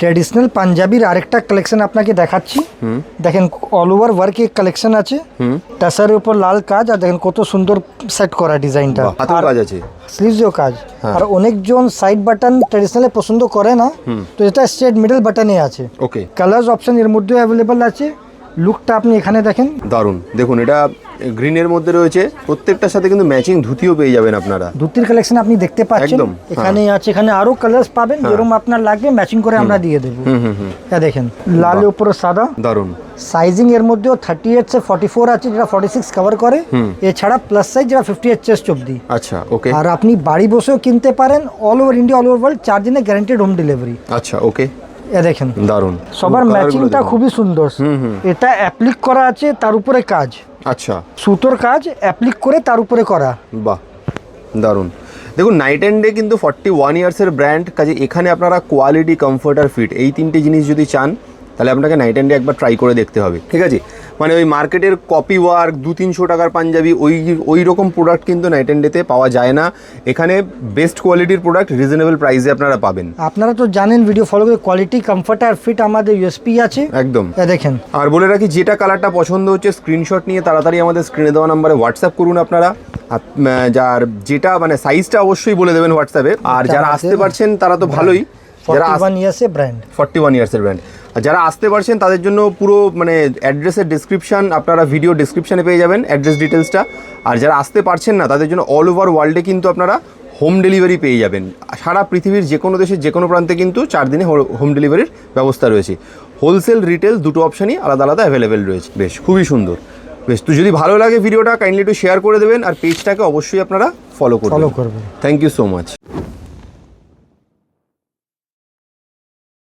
Traditional পাঞ্জাবির আরেকটা collection আপনাকে দেখাচ্ছি। দেখেন অল ওভার ওয়ার্ক এক কালেকশন আছে, টাসারের উপর লাল কাজ, আর দেখেন কত সুন্দর সেট করা ডিজাইনটা, হাতেও কাজ আছে, স্লিভসেও কাজ। আর অনেকজন সাইড বাটন ট্র্যাডিশনালে পছন্দ করে না, তো এটা স্ট্রেট মিডল বাটনে আছে। ওকে, কালার্স অপশন এর মধ্যে অ্যাভেলেবল আছে। লুকটা আপনি এখানে দেখেন, দারুন। দেখুন এটা গ্রিনের মধ্যে রয়েছে, প্রত্যেকটার সাথে কিন্তু ম্যাচিং ধুতিও পেয়ে যাবেন আপনারা। ধুতির কালেকশন আপনি দেখতে পাচ্ছেন একদম, এখানে আছে, এখানে আরো কালার্স পাবেন, যেরকম আপনার লাগবে ম্যাচিং করে আমরা দিয়ে দেবো। এটা দেখেন লালের উপরে সাদা, দারুন। সাইজিং এর মধ্যেও 38 से 44 আছে, যেটা 46 কভার করে। এছাড়া প্লাস সাইজ যেটা 58 চেস্ট অবধি। আচ্ছা, ওকে। আর আপনি বাড়ি বসেও কিনতে পারেন, all over India, all over world, 4 দিনে গ্যারান্টেড হোম ডেলিভারি। আচ্ছা, ওকে। এ দেখেন দারুন, সবার ম্যাচিংটা খুবই সুন্দর। এটা অ্যাপ্লিক করা আছে, তার উপরে কাজ, আচ্ছা, সুতোর কাজ অ্যাপ্লিক করে তার উপরে করা। বাহ, দারুন। দেখুন নাইট অ্যান্ড ডে কিন্তু 41 ইয়ার্সের ব্র্যান্ড, কাজে এখানে আপনারা কোয়ালিটি, কমফোর্ট আর ফিট এই তিনটে জিনিস যদি চান, তাহলে আপনাকে নাইট অ্যান্ড ডে একবার ট্রাই করে দেখতে হবে, ঠিক আছে? মানে ওই মার্কেটের কপি ওয়ার্ক 200-300 টাকার পাঞ্জাবি ওই রকম প্রোডাক্ট কিন্তু নাইট অ্যান্ড ডেতে পাওয়া যায় না। এখানে বেস্ট কোয়ালিটির প্রোডাক্ট রিজনেবল প্রাইসে আপনারা পাবেন। আপনারা তো জানেন, ভিডিও ফলো করে, কোয়ালিটি, কমফোর্ট আর ফিট আমাদের ইউএসপি আছে একদম। দেখেন। আর বলে রাখি, যেটা কালারটা পছন্দ হচ্ছে স্ক্রিনশট নিয়ে তাড়াতাড়ি আমাদের স্ক্রিনে দেওয়া নাম্বারে হোয়াটসঅ্যাপ করুন আপনারা। যার যেটা মানে সাইজটা অবশ্যই বলে দেবেন হোয়াটসঅ্যাপে। আর যারা আসতে পারছেন তারা তো ভালোই, যারা 41 ইয়ার্সের ব্র্যান্ড, 41 ইয়ার্সের ব্র্যান্ড। আর যারা আসতে পারছেন তাদের জন্য পুরো মানে অ্যাড্রেসের ডিসক্রিপশান আপনারা ভিডিও ডিসক্রিপশানে পেয়ে যাবেন, অ্যাড্রেস ডিটেলসটা। আর যারা আসতে পারছেন না তাদের জন্য অল ওভার ওয়ার্ল্ডে কিন্তু আপনারা হোম ডেলিভারি পেয়ে যাবেন। সারা পৃথিবীর যে কোনো দেশের যে কোনো প্রান্তে কিন্তু 4 দিনে হোম ডেলিভারির ব্যবস্থা রয়েছে। হোলসেল, রিটেল দুটো অপশানই আলাদা আলাদা অ্যাভেলেবেল রয়েছে। বেশ, খুবই সুন্দর। বেশ, তো যদি ভালো লাগে ভিডিওটা কাইন্ডলি একটু শেয়ার করে দেবেন, আর পেজটাকে অবশ্যই আপনারা ফলো করবেন। করবেন। Thank you so much.